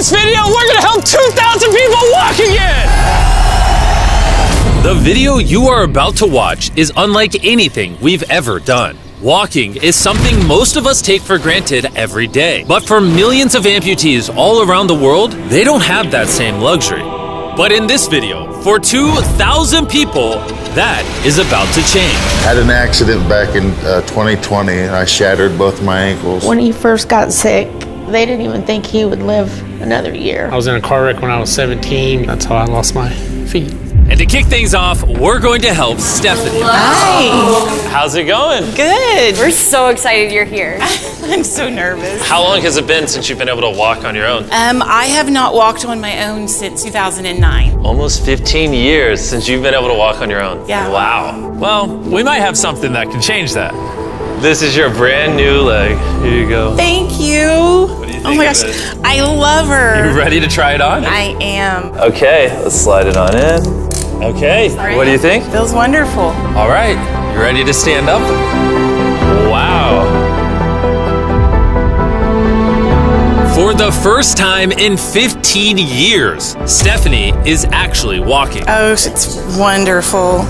this video, we're gonna help 2,000 people walk again! The video you are about to watch is unlike anything we've ever done. Walking is something most of us take for granted every day. But for millions of amputees all around the world, they don't have that same luxury. But in this video, for 2,000 people, that is about to change. I had an accident back in 2020 and I shattered both my ankles. When he first got sick, they didn't even think he would live another year. I was in a car wreck when I was 17. That's how I lost my feet. And to kick things off, we're going to help Stephanie. Hi. How's it going? Good. We're so excited you're here. I'm so nervous. How long has it been since you've been able to walk on your own? I have not walked on my own since 2009. Almost 15 years since you've been able to walk on your own. Yeah. Wow. Well, we might have something that can change that. This is your brand new leg. Here you go. Thank you. What do you think Oh my of gosh, it? I love her. You ready to try it on? I am. Okay, let's slide it on in. Okay, what do you think? Feels wonderful. All right, you ready to stand up? Wow. For the first time in 15 years, Stephanie is actually walking. Oh, it's wonderful.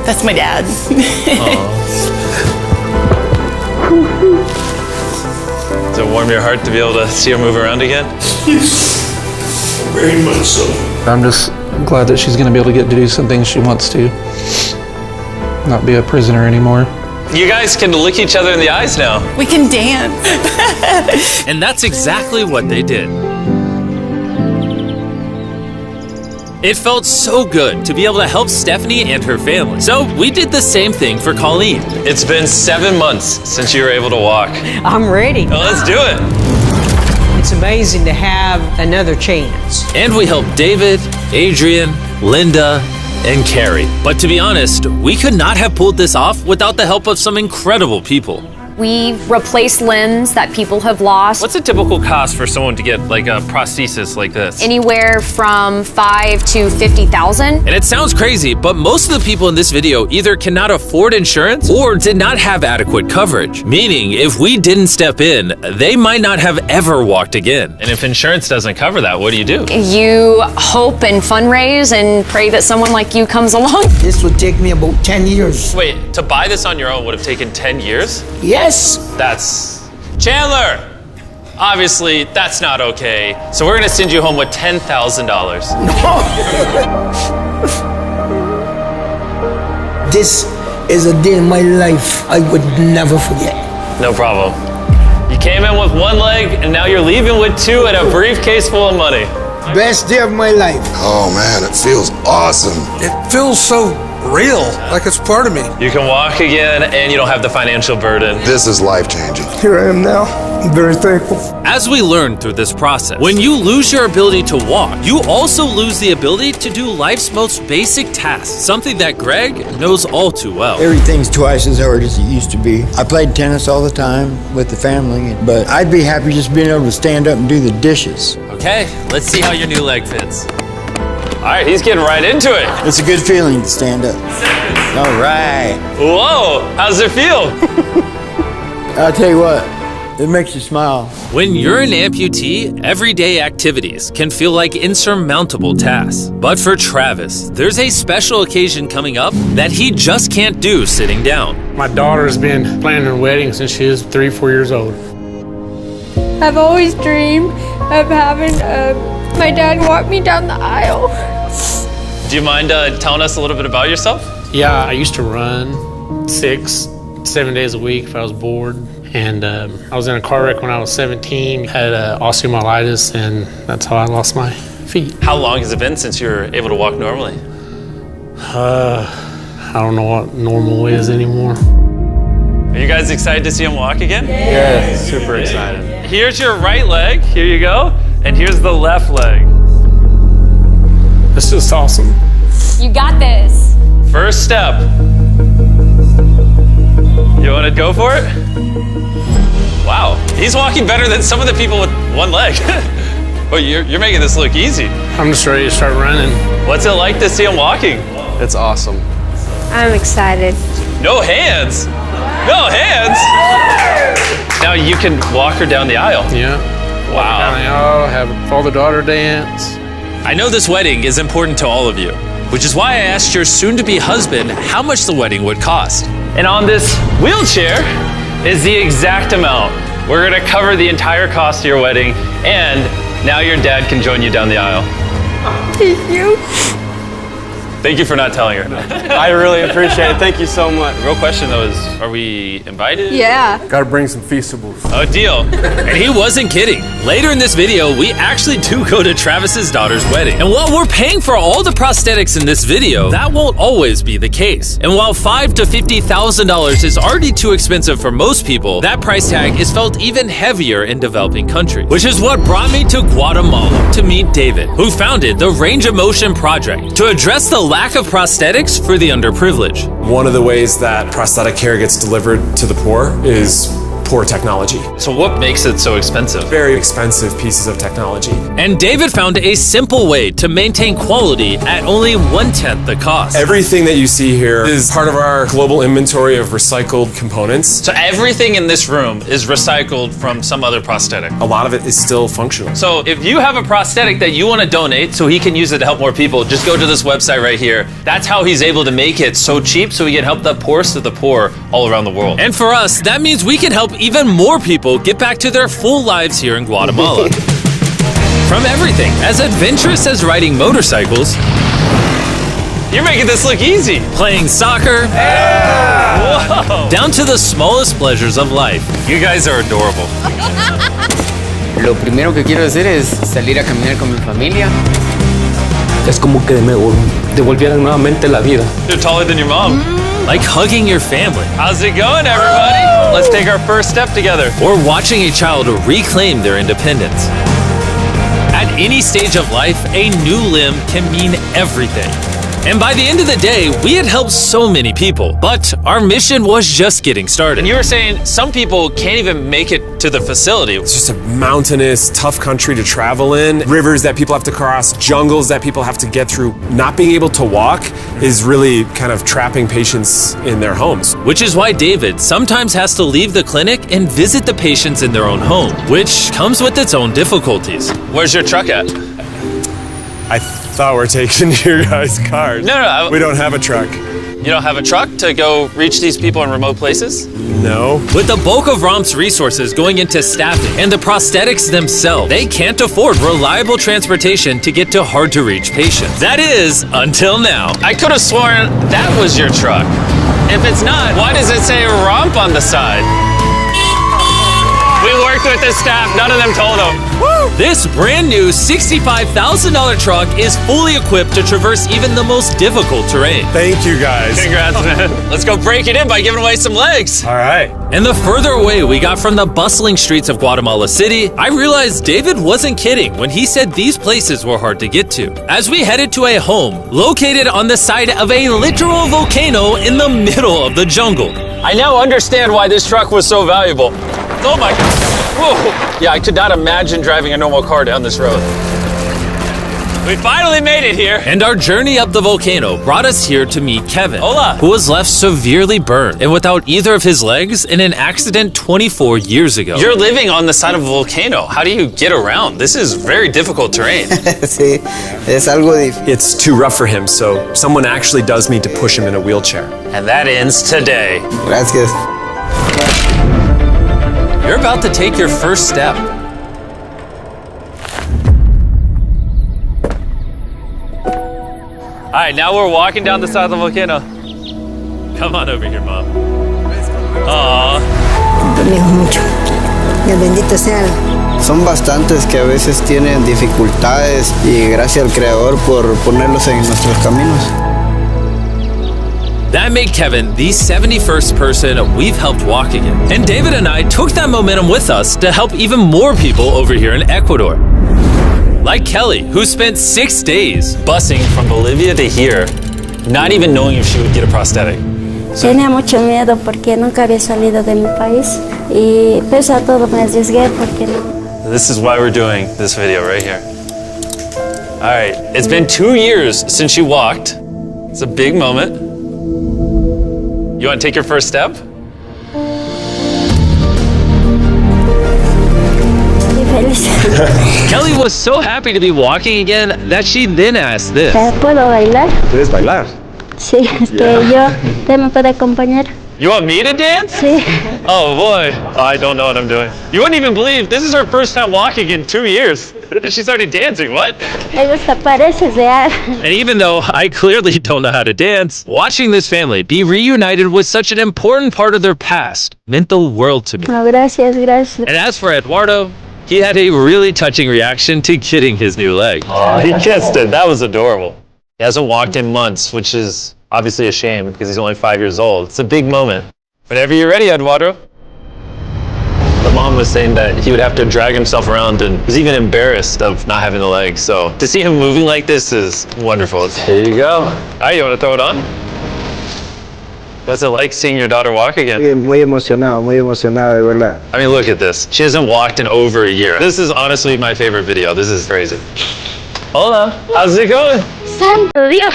That's my dad. Does it warm your heart to be able to see her move around again? Very much so. I'm just glad that she's going to be able to get to do some things she wants to. Not be a prisoner anymore. You guys can look each other in the eyes now. We can dance. And that's exactly what they did. It felt so good to be able to help Stephanie and her family. So we did the same thing for Colleen. It's been 7 months since you were able to walk. I'm ready. Well, let's do it. It's amazing to have another chance. And we helped David, Adrian, Linda, and Carrie. But to be honest, we could not have pulled this off without the help of some incredible people. We replace limbs that people have lost. What's a typical cost for someone to get like a prosthesis like this? Anywhere from $5,000 to $50,000. And it sounds crazy, but most of the people in this video either cannot afford insurance or did not have adequate coverage. Meaning, if we didn't step in, they might not have ever walked again. And if insurance doesn't cover that, what do? You hope and fundraise and pray that someone like you comes along. This would take me about 10 years. Wait, to buy this on your own would have taken 10 years? Yes. That's... Chandler! Obviously, that's not okay. So we're gonna send you home with $10,000. This is a day in my life I would never forget. No problem. You came in with one leg, and now you're leaving with two and a briefcase full of money. Best day of my life. Oh man, it feels awesome. It feels so real, like it's part of me. You can walk again, and you don't have the financial burden. This is life-changing. Here I am now. I'm very thankful. As we learned through this process, when you lose your ability to walk, you also lose the ability to do life's most basic tasks, something that Greg knows all too well. Everything's twice as hard as it used to be. I played tennis all the time with the family, but I'd be happy just being able to stand up and do the dishes. Okay, let's see how your new leg fits. All right, he's getting right into it. It's a good feeling to stand up. All right. Whoa, how's it feel? I'll tell you what, it makes you smile. When you're an amputee, everyday activities can feel like insurmountable tasks. But for Travis, there's a special occasion coming up that he just can't do sitting down. My daughter's been planning her wedding since she was 3 or 4 years old. I've always dreamed of having my dad walk me down the aisle. Do you mind telling us a little bit about yourself? Yeah, I used to run 6, 7 days a week if I was bored. And I was in a car wreck when I was 17, had osteomyelitis, and that's how I lost my feet. How long has it been since you were able to walk normally? I don't know what normal is anymore. Are you guys excited to see him walk again? Yeah, super excited. Here's your right leg, here you go, and here's the left leg. It's just awesome. You got this. First step. You want to go for it? Wow, he's walking better than some of the people with one leg. Well, you're making this look easy. I'm just ready to start running. What's it like to see him walking? It's awesome. I'm excited. No hands. No hands. Now you can walk her down the aisle. Yeah. Wow. Have a father-daughter dance. I know this wedding is important to all of you, which is why I asked your soon-to-be husband how much the wedding would cost. And on this wheelchair is the exact amount. We're gonna cover the entire cost of your wedding, and now your dad can join you down the aisle. Thank you. Thank you for not telling her. I really appreciate it. Thank you so much. The real question though is, are we invited? Yeah. Gotta bring some feastables. Oh, deal. And he wasn't kidding. Later in this video, we actually do go to Travis's daughter's wedding. And while we're paying for all the prosthetics in this video, that won't always be the case. And while $5,000 to $50,000 is already too expensive for most people, that price tag is felt even heavier in developing countries. Which is what brought me to Guatemala to meet David, who founded the Range of Motion Project to address the lack of prosthetics for the underprivileged. One of the ways that prosthetic care gets delivered to the poor is poor technology. So what makes it so expensive? Very expensive pieces of technology. And David found a simple way to maintain quality at only 1/10 the cost. Everything that you see here is part of our global inventory of recycled components. So everything in this room is recycled from some other prosthetic. A lot of it is still functional. So if you have a prosthetic that you want to donate so he can use it to help more people, just go to this website right here. That's how he's able to make it so cheap so he can help the poorest of the poor all around the world. And for us, that means we can help even more people get back to their full lives here in Guatemala. From everything as adventurous as riding motorcycles, You're making this look easy. playing soccer, Whoa. down to the smallest pleasures of life. You guys are adorable. Lo primero que quiero hacer es salir a caminar con mi familia. Es como que me devolvieran nuevamente la vida. You're taller than your mom. Like hugging your family. How's it going, everybody? Let's take our first step together. Or watching a child reclaim their independence. At any stage of life, a new limb can mean everything. And by the end of the day, we had helped so many people, but our mission was just getting started. And you were saying some people can't even make it to the facility. It's just a mountainous, tough country to travel in. Rivers that people have to cross, jungles that people have to get through. Not being able to walk is really kind of trapping patients in their homes. Which is why David sometimes has to leave the clinic and visit the patients in their own home, which comes with its own difficulties. Where's your truck at? I thought we're taking your guys' cars. No. We don't have a truck. You don't have a truck to go reach these people in remote places? No. With the bulk of ROM's resources going into staffing and the prosthetics themselves, they can't afford reliable transportation to get to hard-to-reach patients. That is, until now. I could have sworn that was your truck. If it's not, why does it say ROMP on the side? We worked with the staff, none of them told them. This brand new $65,000 truck is fully equipped to traverse even the most difficult terrain. Thank you, guys. Congrats, man. Let's go break it in by giving away some legs. All right. And the further away we got from the bustling streets of Guatemala City, I realized David wasn't kidding when he said these places were hard to get to. As we headed to a home located on the side of a literal volcano in the middle of the jungle. I now understand why this truck was so valuable. Oh my God. Whoa. Yeah, I could not imagine driving a normal car down this road. We finally made it here. And our journey up the volcano brought us here to meet Kevin, Hola. who was left severely burned and without either of his legs in an accident 24 years ago. You're living on the side of a volcano. How do you get around? This is very difficult terrain. Sí, es algo difícil. It's too rough for him, so someone actually does need to push him in a wheelchair. And that ends today. Gracias. You're about to take your first step. All right, now we're walking down the side of the volcano. Come on over here, Mom. Aww. mucho. Dios bendito sea. Son bastantes que a veces tienen dificultades y gracias al Creador por ponerlos en nuestros caminos. That made Kevin the 71st person we've helped walk again. And David and I took that momentum with us to help even more people over here in Ecuador. Like Kelly, who spent 6 days busing from Bolivia to here, not even knowing if she would get a prosthetic. Tenía mucho miedo porque nunca había salido de mi país y pese a todo me arriesgué porque no. This is why we're doing this video right here. All right, it's been 2 years since she walked. It's a big moment. You want to take your first step? feliz. Kelly was so happy to be walking again that she then asked this. ¿Puedo bailar? ¿Puedes bailar? Sí, ¿usted me puede acompañar? You want me to dance? Sí. Oh boy, I don't know what I'm doing. You wouldn't even believe this is her first time walking in 2 years. She started dancing, what? Me gusta, parece real. And even though I clearly don't know how to dance, watching this family be reunited with such an important part of their past meant the world to me. No, gracias, gracias. And as for Eduardo, he had a really touching reaction to getting his new leg. Oh, he kissed it. That was adorable. He hasn't walked in months, which is obviously a shame because he's only 5 years old. It's a big moment. Whenever you're ready, Eduardo. The mom was saying that he would have to drag himself around and was even embarrassed of not having the leg. So to see him moving like this is wonderful. Here you go. All right, you want to throw it on? What's it like seeing your daughter walk again? Muy emocionado, de verdad. I mean, look at this. She hasn't walked in over a year. This is honestly my favorite video. This is crazy. Hola, how's it going? Santo Dios.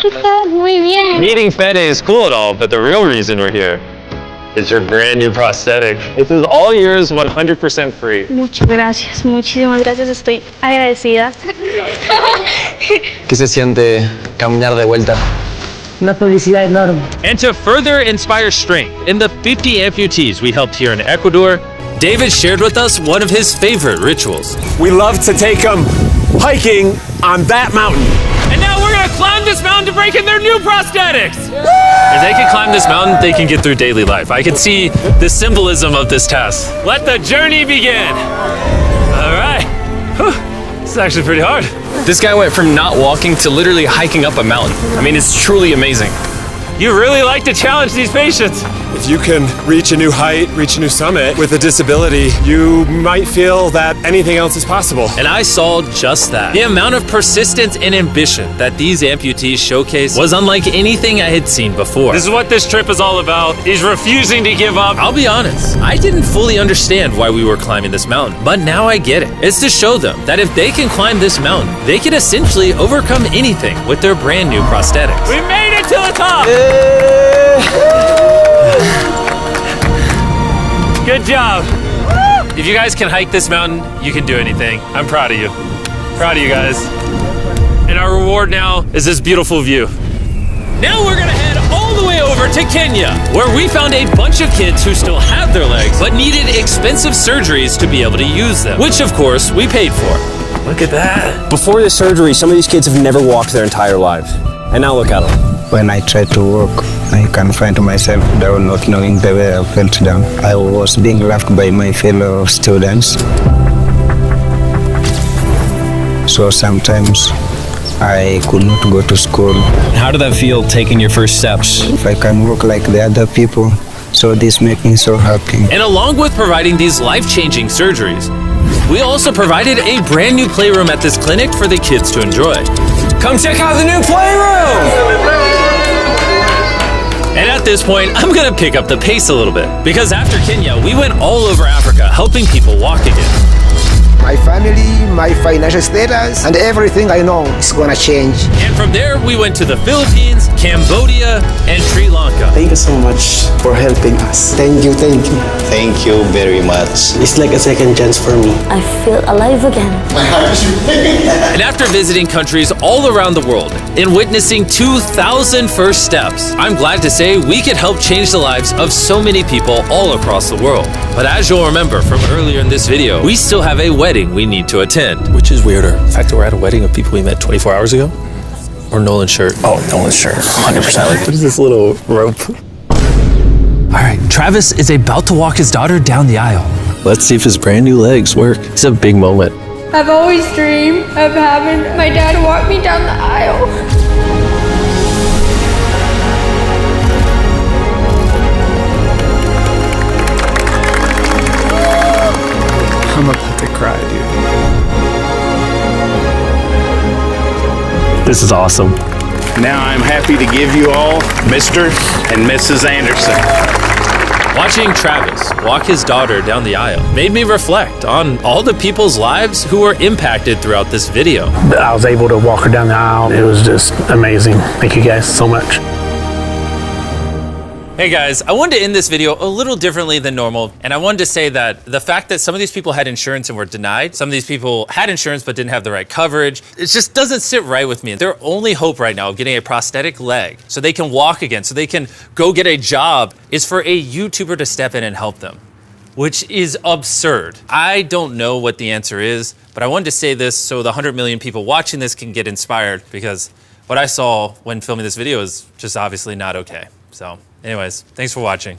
¿Qué tal? Muy bien. Meeting Fede is cool and all, but the real reason we're here is your brand new prosthetic. This is all yours, 100% free. Muchas gracias, muchísimas gracias. Estoy agradecida. ¿Qué se siente caminar de vuelta? Una felicidad enorme. And to further inspire strength in the 50 amputees we helped here in Ecuador, David shared with us one of his favorite rituals. We love to take them hiking on that mountain. And now we're gonna climb this mountain to break in their new prosthetics! If they can climb this mountain, they can get through daily life. I can see the symbolism of this task. Let the journey begin! All right. Whew. This is actually pretty hard. This guy went from not walking to literally hiking up a mountain. I mean, it's truly amazing. You really like to challenge these patients. If you can reach a new height, reach a new summit with a disability, you might feel that anything else is possible. And I saw just that. The amount of persistence and ambition that these amputees showcase was unlike anything I had seen before. This is what this trip is all about, is refusing to give up. I'll be honest, I didn't fully understand why we were climbing this mountain, but now I get it. It's to show them that if they can climb this mountain, they can essentially overcome anything with their brand new prosthetics. We made it to the top! Good job. If you guys can hike this mountain, you can do anything. I'm proud of you. Proud of you guys. And our reward now is this beautiful view. Now we're gonna head all the way over to Kenya, where we found a bunch of kids who still have their legs, but needed expensive surgeries to be able to use them, which of course we paid for. Look at that. Before the surgery, some of these kids have never walked their entire lives. And now look at them. When I tried to walk, I can find myself down, not knowing the way I felt down. I was being laughed by my fellow students. So sometimes I could not go to school. How did that feel, taking your first steps? If I can walk like the other people, so this makes me so happy. And along with providing these life-changing surgeries, we also provided a brand new playroom at this clinic for the kids to enjoy. Come check out the new playroom! And at this point, I'm gonna pick up the pace a little bit, because after Kenya, we went all over Africa helping people walk again. My family, my financial status, and everything I know is gonna change. And from there, we went to the Philippines, Cambodia, and Sri Lanka. Thank you so much for helping us. Thank you, thank you. Thank you very much. It's like a second chance for me. I feel alive again. And after visiting countries all around the world and witnessing 2,000 first steps, I'm glad to say we could help change the lives of so many people all across the world. But as you'll remember from earlier in this video, we still have a wedding we need to attend. Which is weirder, the fact that we're at a wedding of people we met 24 hours ago, or Nolan's shirt? Oh, Nolan's shirt, 100%. What is this little rope? All right, Travis is about to walk his daughter down the aisle. Let's see if his brand new legs work. It's a big moment. I've always dreamed of having my dad walk me down the aisle. I'm about to cry, dude. This is awesome. Now I'm happy to give you all Mr. and Mrs. Anderson. Watching Travis walk his daughter down the aisle made me reflect on all the people's lives who were impacted throughout this video. I was able to walk her down the aisle. It was just amazing. Thank you guys so much. Hey guys, I wanted to end this video a little differently than normal, and I wanted to say that the fact that some of these people had insurance and were denied, some of these people had insurance but didn't have the right coverage, it just doesn't sit right with me. Their only hope right now of getting a prosthetic leg so they can walk again, so they can go get a job, is for a YouTuber to step in and help them, which is absurd. I don't know what the answer is, but I wanted to say this so the 100 million people watching this can get inspired, because what I saw when filming this video is just obviously not okay. So anyways, thanks for watching.